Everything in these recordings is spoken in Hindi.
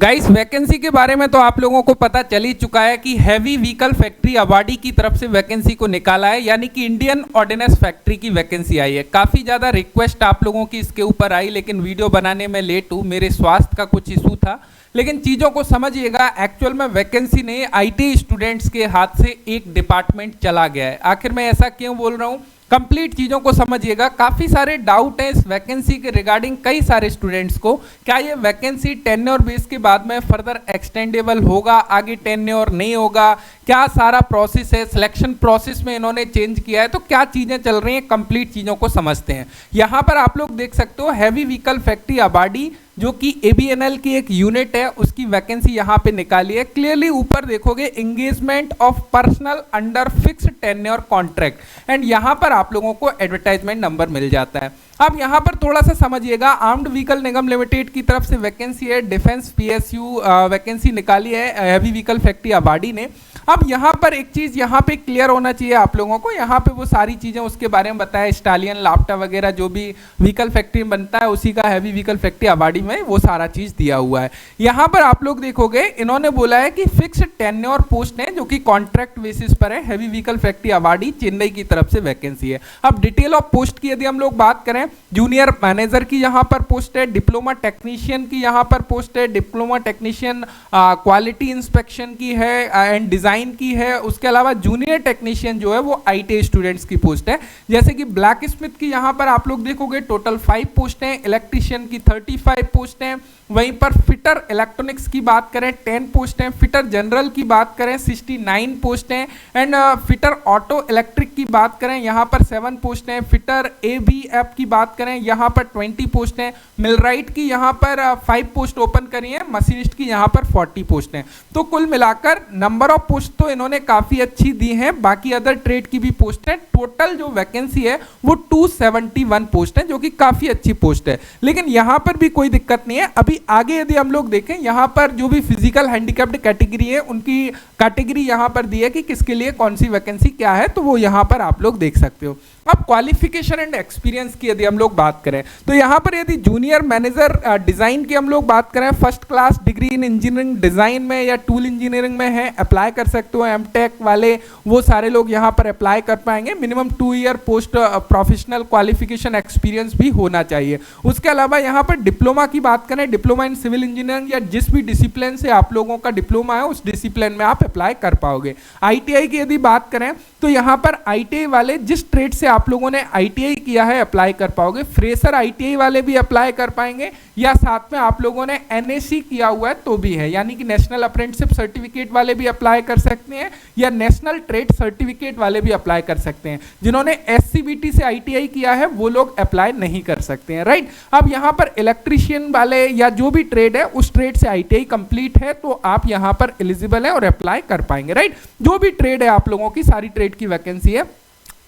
गाइस वैकेंसी के बारे में तो आप लोगों को पता चल ही चुका है कि हैवी व्हीकल फैक्ट्री अवार्डी की तरफ से वैकेंसी को निकाला है, यानी कि इंडियन ऑर्डिनेंस फैक्ट्री की वैकेंसी आई है। काफ़ी ज़्यादा रिक्वेस्ट आप लोगों की इसके ऊपर आई, लेकिन वीडियो बनाने में लेट हूँ, मेरे स्वास्थ्य का कुछ इशू था। लेकिन चीज़ों को समझिएगा, एक्चुअल में वैकेंसी नहीं, आईटी स्टूडेंट्स के हाथ से एक डिपार्टमेंट चला गया है। आखिर मैं ऐसा क्यों बोल रहा हूँ, कंप्लीट चीज़ों को समझिएगा। काफ़ी सारे डाउट हैं इस वैकेंसी के रिगार्डिंग कई सारे स्टूडेंट्स को। क्या ये वैकेंसी टेन्योर बेस के बाद में फर्दर एक्सटेंडेबल होगा, आगे टेन्योर नहीं होगा, क्या सारा प्रोसेस है, सिलेक्शन प्रोसेस में इन्होंने चेंज किया है, तो क्या चीज़ें चल रही हैं, कंप्लीट चीज़ों को समझते हैं। यहाँ पर आप लोग देख सकते हो हैवी व्हीकल फैक्ट्री अवार्डी जो कि एबीएनएल की एक यूनिट है, उसकी वैकेंसी यहाँ पे निकाली है। क्लियरली ऊपर देखोगे engagement of personal under fixed tenure contract, and यहाँ पर आप लोगों को एडवर्टाइजमेंट नंबर मिल जाता है। अब यहाँ पर थोड़ा सा समझिएगा, आर्म्ड व्हीकल निगम लिमिटेड की तरफ से वैकेंसी है, डिफेंस पीएसयू वैकेंसी निकाली है हैवी व्हीकल फैक्ट्री अवार्डी ने। अब यहाँ पर एक चीज़ यहाँ पे क्लियर होना चाहिए आप लोगों को, यहाँ पे वो सारी चीज़ें उसके बारे में बताया, स्टालियन लाफ्टा वगैरह जो भी व्हीकल फैक्ट्री में बनता है उसी का हैवी व्हीकल फैक्ट्री अवार्डी में वो सारा चीज़ दिया हुआ है। यहाँ पर आप लोग देखोगे इन्होंने बोला है कि फिक्स्ड टेन्योर पोस्ट है जो कि कॉन्ट्रैक्ट बेसिस पर है, heavy vehicle factory awardee Chennai की तरफ से वैकेंसी है। अब डिटेल ऑफ पोस्ट की यदि हम लोग बात करें, जूनियर मैनेजर की यहाँ पर पोस्ट है, डिप्लोमा टेक्नीशियन की यहाँ पर पोस्ट है, डिप्लोमा टेक्नीशियन क्वालिटी इंस्पेक्शन की है एंड डिजाइन की है। उसके अलावा जूनियर टेक्नीशियन जो है वो आईटी स्टूडेंट्स की पोस्ट है। जैसे कि ब्लैक स्मिथ की यहाँ पर आप लोग देखोगे टोटल 5 पोस्ट हैं, इलेक्ट्रीशियन की 35 पोस्ट हैं, वहीं पर फिटर इलेक्ट्रॉनिक्स की बात करें 10 पोस्ट हैं, फिटर जनरल की बात करें 69 पोस्ट हैं, एंड फिटर ऑटो इलेक्ट्रिक की बात करें यहाँ पर 7 पोस्ट हैं, फिटर एबीएफ की बात करें यहाँ पर 20 पोस्ट हैं, मिलराइट की यहाँ पर 5 पोस्ट ओपन करी है, मशीनिस्ट की यहाँ पर 40 पोस्ट हैं। तो कुल मिलाकर नंबर ऑफ पोस्ट तो इन्होंने काफ़ी अच्छी दी हैं, बाकी अदर ट्रेड की भी पोस्ट है। टोटल जो वैकेंसी है वो 271 पोस्ट है, जो कि काफ़ी अच्छी पोस्ट है। लेकिन यहाँ पर भी कोई दिक्कत नहीं है। अभी आगे यदि हम लोग देखें, यहाँ पर जो भी फिजिकल हैंडीकैप्ड कैटेगरी है उनकी कैटेगरी यहाँ पर दी है कि किसके लिए कौन सी वैकेंसी क्या है, तो वो यहाँ पर आप लोग देख सकते हो। अब क्वालिफिकेशन एंड एक्सपीरियंस की यदि हम लोग बात करें तो यहाँ पर यदि जूनियर मैनेजर डिज़ाइन की हम लोग बात करें, first class degree in engineering design में या टूल इंजीनियरिंग में है, अप्लाई कर सकते हो। एमटेक वाले वो सारे लोग यहाँ पर अप्लाई कर पाएंगे। Minimum 2 year post professional qualification experience भी होना चाहिए। उसके अलावा यहाँ पर डिप्लोमा की बात करें, डिप्लोमा इन सिविल इंजीनियरिंग या जिस भी डिसिप्लिन से आप लोगों का डिप्लोमा है उस डिसिप्लिन में आप अप्लाई कर पाओगे। आईटीआई की यदि बात करें तो यहाँ पर आईटीआई वाले जिस ट्रेड से आप लोगों ने आईटीआई किया है अप्लाई कर पाओगे। फ्रेशर आईटीआई वाले भी अप्लाई कर पाएंगे, या साथ में आप लोगों ने एनएससी किया हुआ है तो भी है, यानी कि नेशनल अप्रेंटिसशिप सर्टिफिकेट वाले भी अप्लाई कर सकते हैं, या नेशनल ट्रेड सर्टिफिकेट वाले भी अप्लाई कर सकते हैं। जिन्होंने एससीबीटी से आईटीआई किया है वो लोग अप्लाई नहीं कर सकते हैं, राइट। अब यहाँ पर इलेक्ट्रीशियन वाले या जो भी ट्रेड है उस ट्रेड से आईटीआई कंप्लीट है तो आप यहाँ पर एलिजिबल है और अप्लाई कर पाएंगे, राइट। जो भी ट्रेड है आप लोगों की सारी ट्रेड की वैकेंसी है।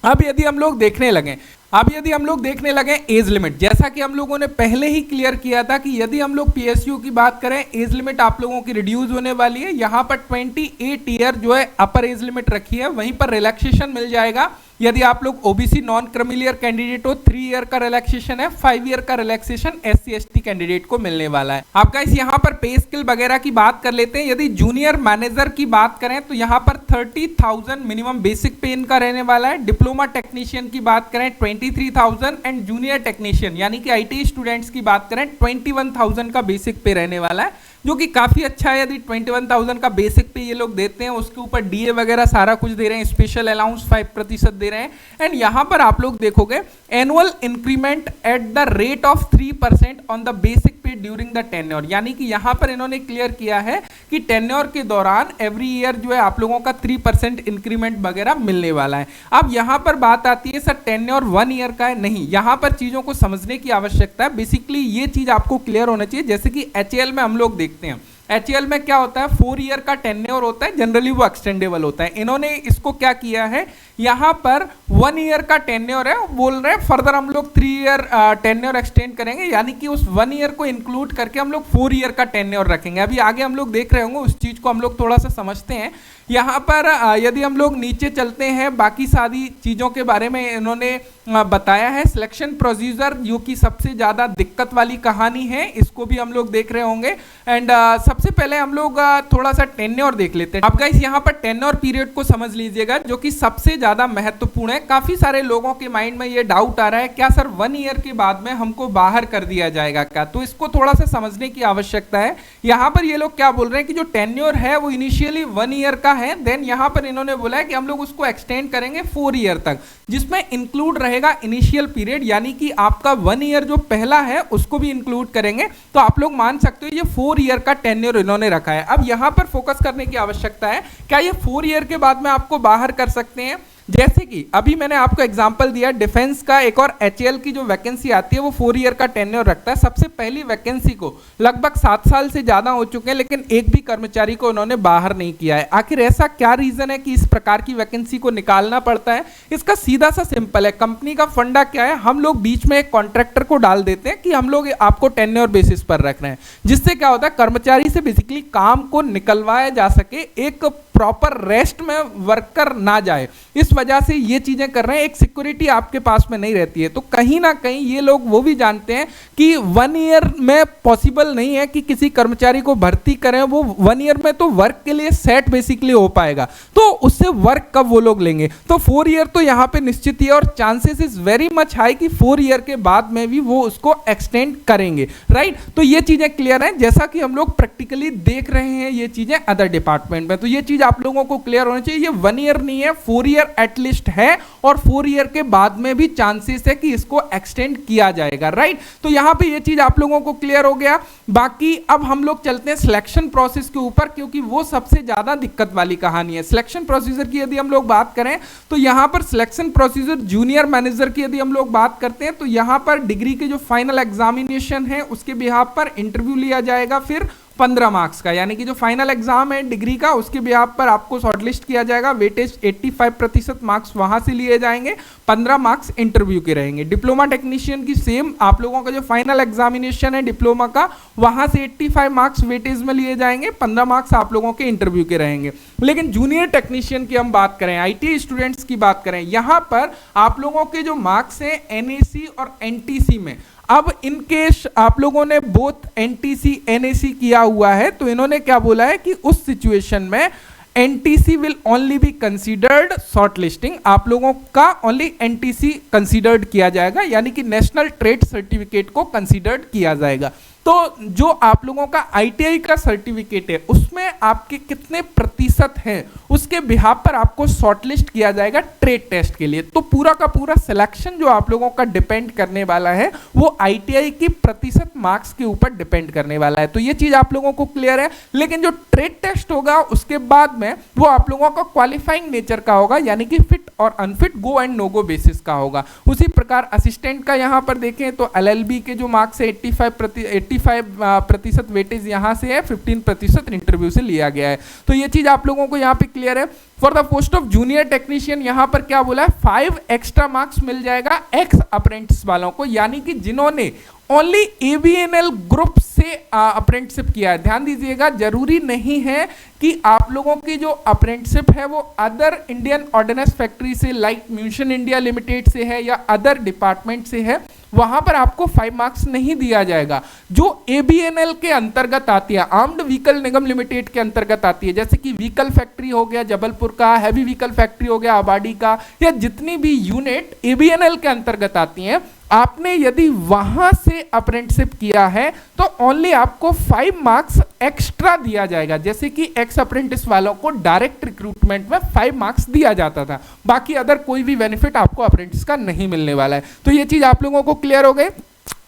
अब यदि हम लोग देखने लगे एज लिमिट, जैसा कि हम लोगों ने पहले ही क्लियर किया था कि यदि हम लोग पीएसयू की बात करें एज लिमिट आप लोगों की रिड्यूस होने वाली है। यहाँ पर 28 ईयर जो है अपर एज लिमिट रखी है, वहीं पर रिलैक्सेशन मिल जाएगा। यदि आप लोग ओबीसी नॉन क्रिमिलियर कैंडिडेट हो 3 ईयर का रिलैक्सेशन है, 5 ईयर का रिलैक्सेशन एससी एसटी कैंडिडेट को मिलने वाला है। आप गाइस यहाँ पर पे स्केल वगैरह की बात कर लेते हैं। यदि जूनियर मैनेजर की बात करें तो यहाँ पर 30,000 मिनिमम बेसिक पे इनका रहने वाला है। डिप्लोमा टेक्नीशियन की बात करें 23,000 एंड जूनियर टेक्नीशियन यानी कि आईटी स्टूडेंट्स की बात करें 21,000 का बेसिक पे रहने वाला है, जो कि काफ़ी अच्छा है। यदि 21,000 का बेसिक पे ये लोग देते हैं, उसके ऊपर डीए वगैरह सारा कुछ दे रहे हैं, स्पेशल अलाउंस 5% दे रहे हैं, एंड यहाँ पर आप लोग देखोगे annual increment at the rate of 3% on the basic पे ड्यूरिंग द टेन्योर, यानी कि यहाँ पर इन्होंने क्लियर किया है कि टेन्योर के दौरान एवरी ईयर जो है आप लोगों का 3% इंक्रीमेंट वगैरह मिलने वाला है। अब यहाँ पर बात आती है सर टेन्योर 1 ईयर का है, नहीं, यहाँ पर चीज़ों को समझने की आवश्यकता है। बेसिकली ये चीज़ आपको क्लियर होना चाहिए। जैसे कि एचएएल में हम लोग देखते हैं, एचएएल में क्या होता है 4 ईयर का टेन्योर होता है, जनरली वो एक्सटेंडेबल होता है। इन्होंने इसको क्या किया है, यहाँ पर 1 ईयर का टेन्योर है, बोल रहे हैं फर्दर हम लोग 3 ईयर टेन्योर एक्सटेंड करेंगे, यानी कि उस 1 ईयर को इंक्लूड करके हम लोग 4 ईयर का टेन्योर रखेंगे। अभी आगे हम लोग देख रहे होंगे, उस चीज़ को हम लोग थोड़ा सा समझते हैं। यहाँ पर यदि हम लोग नीचे चलते हैं, बाकी सारी चीज़ों के बारे में इन्होंने बताया है। सिलेक्शन प्रोसीजर जो कि सबसे ज़्यादा दिक्कत वाली कहानी है, इसको भी हम लोग देख रहे होंगे। एंड सबसे पहले हम लोग थोड़ा सा टेन्योर देख लेते हैं। अब गाइस यहाँ पर टेन्योर पीरियड को समझ लीजिएगा, जो कि सबसे ज़्यादा महत्वपूर्ण है। काफ़ी सारे लोगों के माइंड में ये डाउट आ रहा है, क्या सर 1 ईयर के बाद में हमको बाहर कर दिया जाएगा क्या? तो इसको थोड़ा सा समझने की आवश्यकता है। यहाँ पर ये लोग क्या बोल रहे हैं कि जो टेन्योर है वो इनिशियली 1 ईयर का है, देन यहाँ पर इन्होंने बोला है कि हम लोग उसको एक्सटेंड करेंगे 4 ईयर तक, जिसमें इंक्लूड रहेगा इनिशियल पीरियड, यानी कि आपका 1 ईयर जो पहला है उसको भी इंक्लूड करेंगे। तो आप लोग मान सकते हो ये 4 ईयर का टेन्योर इन्होंने रखा है। अब यहां पर फोकस करने की आवश्यकता है, क्या ये 4 ईयर के बाद में आपको बाहर कर सकते हैं? जैसे कि अभी मैंने आपको एग्जांपल दिया, डिफेंस का एक और एचएएल की जो वैकेंसी आती है वो 4 ईयर का टेन्योर रखता है। सबसे पहली वैकेंसी को लगभग 7 साल से ज्यादा हो चुके हैं, लेकिन एक भी कर्मचारी को उन्होंने बाहर नहीं किया है। आखिर ऐसा क्या रीजन है कि इस प्रकार की वैकेंसी को निकालना पड़ता है? इसका सीधा सा सिंपल है, कंपनी का फंडा क्या है, हम लोग बीच में एक कॉन्ट्रैक्टर को डाल देते हैं कि हम लोग आपको टेन्योर बेसिस पर रख रहे हैं, जिससे क्या होता है कर्मचारी से बेसिकली काम को निकलवाया जा सके, एक प्रॉपर रेस्ट में वर्कर ना जाए। इस वजह से ये चीजें कर रहे हैं, एक सिक्योरिटी आपके पास में नहीं रहती है। तो कहीं ना कहीं ये लोग वो भी जानते हैं कि 1 ईयर में पॉसिबल नहीं है कि किसी कर्मचारी को भर्ती करें, वो 1 ईयर में तो वर्क के लिए सेट बेसिकली हो पाएगा, तो उससे वर्क कब वो लोग लेंगे? तो 4 ईयर तो यहाँ पे निश्चित ही, और chances is very much high कि 4 ईयर के बाद में भी वो उसको एक्सटेंड करेंगे, राइट? तो ये चीजें क्लियर हैं, जैसा कि हम लोग प्रैक्टिकली देख रहे हैं ये चीजें अदर डिपार्टमेंट में। तो ये चीज आप लोगों को क्लियर होना चाहिए, ये 1 ईयर नहीं है, 4 ईयर एटलीस्ट है, और 4 ईयर के बाद में भी चांसेस है कि इसको एक्सटेंड किया जाएगा, राइट? तो यहां पे ये चीज आप लोगों को क्लियर हो गया। बाकी अब हम लोग चलते हैं सिलेक्शन प्रोसेस के ऊपर, क्योंकि वो सबसे ज्यादा दिक्कत वाली कहानी है। सिलेक्शन प्रोसीजर की यदि हम लोग बात करें तो यहां पर सिलेक्शन प्रोसीजर जूनियर मैनेजर की यदि हम लोग बात करते हैं तो यहां पर डिग्री के जो फाइनल एग्जामिनेशन है उसके बिहाफ पर इंटरव्यू लिया जाएगा, फिर 15 मार्क्स का, यानी कि जो फाइनल एग्जाम है डिग्री का उसके बिहाफ पर आपको शॉर्टलिस्ट किया जाएगा, वेटेज 85% मार्क्स वहां से लिए जाएंगे, 15 मार्क्स इंटरव्यू के रहेंगे। डिप्लोमा टेक्नीशियन की सेम, आप लोगों का जो फाइनल एग्जामिनेशन है डिप्लोमा का, वहां से 85 मार्क्स वेटेज में लिए जाएंगे, 15 मार्क्स आप लोगों के इंटरव्यू के रहेंगे। लेकिन जूनियर टेक्नीशियन की हम बात करें, आईटीआई स्टूडेंट्स की बात करें, यहां पर आप लोगों के जो मार्क्स हैं एनएसी और एनटीसी में, अब इन केस आप लोगों ने बोथ एनटीसी एनएसी किया हुआ है, तो इन्होंने क्या बोला है कि उस सिचुएशन में NTC will only be considered shortlisting, आप लोगों का ओनली एनटीसी कंसीडर्ड किया जाएगा, यानी कि नेशनल ट्रेड सर्टिफिकेट को कंसीडर्ड किया जाएगा। तो जो आप लोगों का आईटीआई का सर्टिफिकेट है उसमें आपके कितने प्रतिशत हैं उसके बिहाफ पर आपको शॉर्टलिस्ट किया जाएगा ट्रेड टेस्ट के लिए। तो पूरा का पूरा सिलेक्शन जो आप लोगों का डिपेंड करने वाला है वो आईटीआई की प्रतिशत मार्क्स के ऊपर डिपेंड करने वाला है। तो ये चीज आप लोगों को क्लियर है। लेकिन जो ट्रेड टेस्ट होगा उसके बाद में वो आप लोगों का क्वालिफाइंग नेचर का होगा, यानी कि फिट और unfit, go and no go basis का होगा। उसी प्रकार असिस्टेंट का यहाँ पर देखें तो एलएलबी के जो मार्क्स है 85% वेटेज यहाँ से है, 15% इंटरव्यू से लिया गया है। तो ये चीज आप लोगों को यहाँ पे क्लियर है। For the post of junior technician यहाँ पर क्या बोला है, 5 एक्स्ट्रा मार्क्स मिल जाएगा एक्स अप्रेंटिस वालों को, यानी कि जिन्होंने ओनली एबीएनएल ग्रुप से अप्रेंटिसशिप किया है। ध्यान दीजिएगा, जरूरी नहीं है कि आप लोगों की जो अप्रेंटिसशिप है वो अदर इंडियन ऑर्डिनेंस फैक्ट्री से, लाइक म्यूशन इंडिया लिमिटेड से है या अदर डिपार्टमेंट से है, वहां पर आपको 5 मार्क्स नहीं दिया जाएगा। जो एबीएनएल के अंतर्गत आती है, आर्म्ड व्हीकल निगम लिमिटेड के अंतर्गत आती है, जैसे कि व्हीकल फैक्ट्री हो गया जबलपुर का, हैवी व्हीकल फैक्ट्री हो गया आबादी का, या जितनी भी यूनिट एबीएनएल के अंतर्गत आती हैं, आपने यदि वहां से अप्रेंटिसशिप किया है तो ओनली आपको 5 मार्क्स एक्स्ट्रा दिया जाएगा। जैसे कि एक्स अप्रेंटिस वालों को डायरेक्ट रिक्रूटमेंट में 5 मार्क्स दिया जाता था, बाकी अदर कोई भी बेनिफिट आपको अप्रेंटिस का नहीं मिलने वाला है। तो ये चीज आप लोगों को क्लियर हो गई।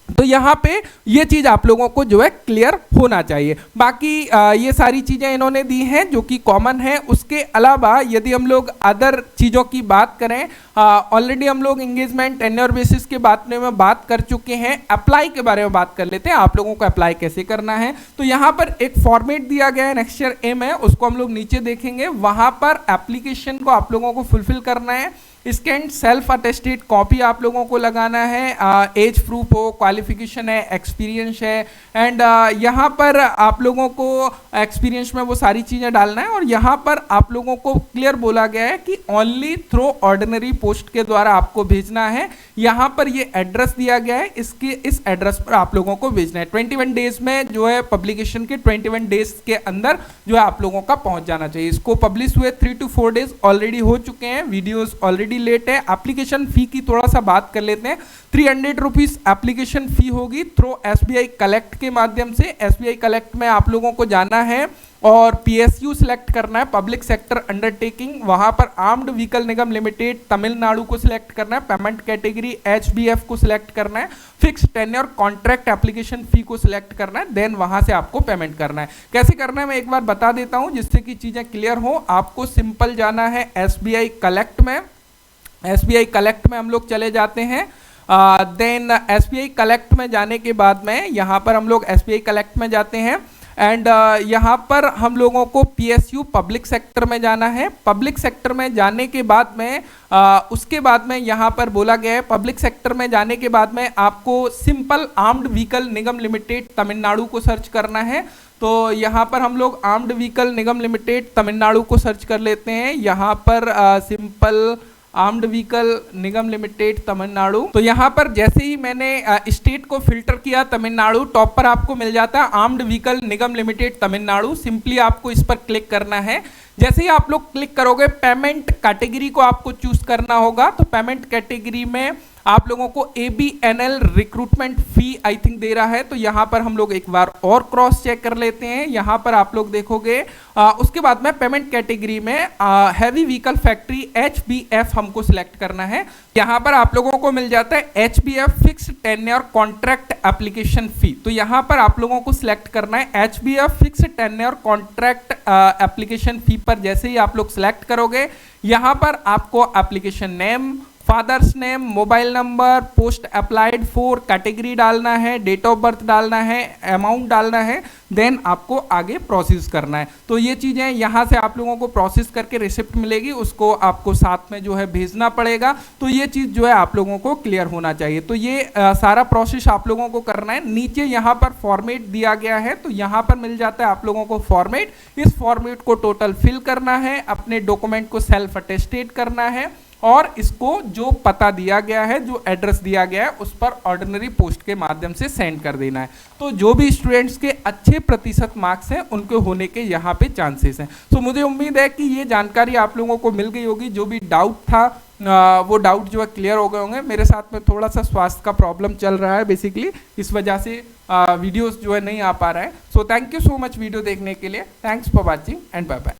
तो यहाँ पे ये चीज आप लोगों को जो है क्लियर होना चाहिए। बाकी ये सारी चीजें इन्होंने दी हैं जो कि कॉमन है। उसके अलावा यदि हम लोग अदर चीजों की बात करें, ऑलरेडी हम लोग एंगेजमेंट टेन्योर बेसिस के बारे में बात कर चुके हैं। अप्लाई के बारे में बात कर लेते हैं, आप लोगों को अप्लाई कैसे करना है। तो यहाँ पर एक फॉर्मेट दिया गया है, नेक्स्ट ईयर एम है, उसको हम लोग नीचे देखेंगे। वहां पर एप्लीकेशन को आप लोगों को फुलफिल करना है। स्कैन सेल्फ अटेस्टेड कॉपी आप लोगों को लगाना है, एज प्रूफ हो, क्वालिफिकेशन है, एक्सपीरियंस है, एंड यहाँ पर आप लोगों को एक्सपीरियंस में वो सारी चीज़ें डालना है। और यहाँ पर आप लोगों को क्लियर बोला गया है कि ओनली थ्रू ऑर्डिनरी पोस्ट के द्वारा आपको भेजना है। यहाँ पर ये एड्रेस दिया गया है, इस एड्रेस पर आप लोगों को भेजना है। 21 डेज में जो है पब्लिकेशन के 21 डेज के अंदर जो है आप लोगों का पहुंच जाना चाहिए। इसको पब्लिश हुए 3 to 4 डेज ऑलरेडी हो चुके हैं, वीडियोस ऑलरेडी लेट है। एप्लीकेशन फी की थोड़ा सा बात कर लेते हैं। 300 रुपीज एप्लीकेशन फी होगी थ्रू SBI कलेक्ट के माध्यम से। SBI कलेक्ट में आप लोगों को जाना है और PSU सिलेक्ट करना है, पब्लिक सेक्टर अंडरटेकिंग। वहां पर आर्म्ड व्हीकल निगम लिमिटेड तमिलनाडु को सिलेक्ट करना है, पेमेंट कैटेगरी HBF को सिलेक्ट करना है, fix tenure contract application fee को सिलेक्ट करना है, देन वहां से आपको पेमेंट करना है। कैसे करना है मैं एक बार बता देता हूं जिससे कि चीजें क्लियर हो। आपको सिंपल जाना है SBI कलेक्ट में। SBI कलेक्ट में हम लोग चले जाते हैं। देन SBI कलेक्ट में जाने के बाद में यहाँ पर हम लोग SBI कलेक्ट में जाते हैं एंड यहाँ पर हम लोगों को PSU पब्लिक सेक्टर में जाना है। पब्लिक सेक्टर में जाने के बाद में उसके बाद में यहाँ पर बोला गया है पब्लिक सेक्टर में जाने के बाद में आपको सिंपल आर्म्ड व्हीकल निगम लिमिटेड तमिलनाडु को सर्च करना है। तो यहाँ पर हम लोग आर्म्ड व्हीकल निगम लिमिटेड तमिलनाडु को सर्च कर लेते हैं। यहाँ पर सिंपल आर्म्ड व्हीकल निगम लिमिटेड तमिलनाडु। तो यहाँ पर जैसे ही मैंने स्टेट को फिल्टर किया तमिलनाडु, टॉप पर आपको मिल जाता है आर्म्ड व्हीकल निगम लिमिटेड तमिलनाडु। सिंपली आपको इस पर क्लिक करना है। जैसे ही आप लोग क्लिक करोगे पेमेंट कैटेगरी को आपको चूज करना होगा। तो पेमेंट कैटेगरी में आप लोगों को ABNL recruitment fee I think they रहा है। तो यहाँ पर हम लोग एक बार और क्रॉस चेक कर लेते हैं। यहाँ पर आप लोग देखोगे उसके बाद में पेमेंट कैटेगरी में हैवी व्हीकल फैक्ट्री HBF हमको सिलेक्ट करना है। यहाँ पर आप लोगों को मिल जाता है HBF fix tenure contract application fee. तो यहाँ पर आप लोगों को सिलेक्ट करना है HBF fix tenure contract application fee पर जैसे ही आप लोग सिलेक्ट करोगे यहाँ पर आपको application name, father's name, mobile number, post applied for, category डालना है, डेट ऑफ बर्थ डालना है, अमाउंट डालना है, देन आपको आगे प्रोसेस करना है। तो ये चीज़ें यहाँ से आप लोगों को प्रोसेस करके रिसिप्ट मिलेगी, उसको आपको साथ में जो है भेजना पड़ेगा। तो ये चीज़ जो है आप लोगों को क्लियर होना चाहिए। तो ये सारा प्रोसेस आप लोगों को करना है। नीचे यहाँ पर फॉर्मेट दिया गया है, तो यहाँ पर मिल जाता है आप लोगों को फॉर्मेट। इस फॉर्मेट को टोटल फिल करना है, अपने डॉक्यूमेंट को सेल्फ अटेस्टेड करना है और इसको जो पता दिया गया है, जो एड्रेस दिया गया है, उस पर ऑर्डिनरी पोस्ट के माध्यम से सेंड कर देना है। तो जो भी स्टूडेंट्स के अच्छे प्रतिशत मार्क्स हैं उनके होने के यहाँ पे चांसेस हैं। तो मुझे उम्मीद है कि ये जानकारी आप लोगों को मिल गई होगी। जो भी डाउट था वो डाउट जो है क्लियर हो गए होंगे। मेरे साथ में थोड़ा सा स्वास्थ्य का प्रॉब्लम चल रहा है बेसिकली, इस वजह से वीडियोस जो है नहीं आ पा रहा है। So thank you so much video देखने के लिए। Thanks for watching and bye bye.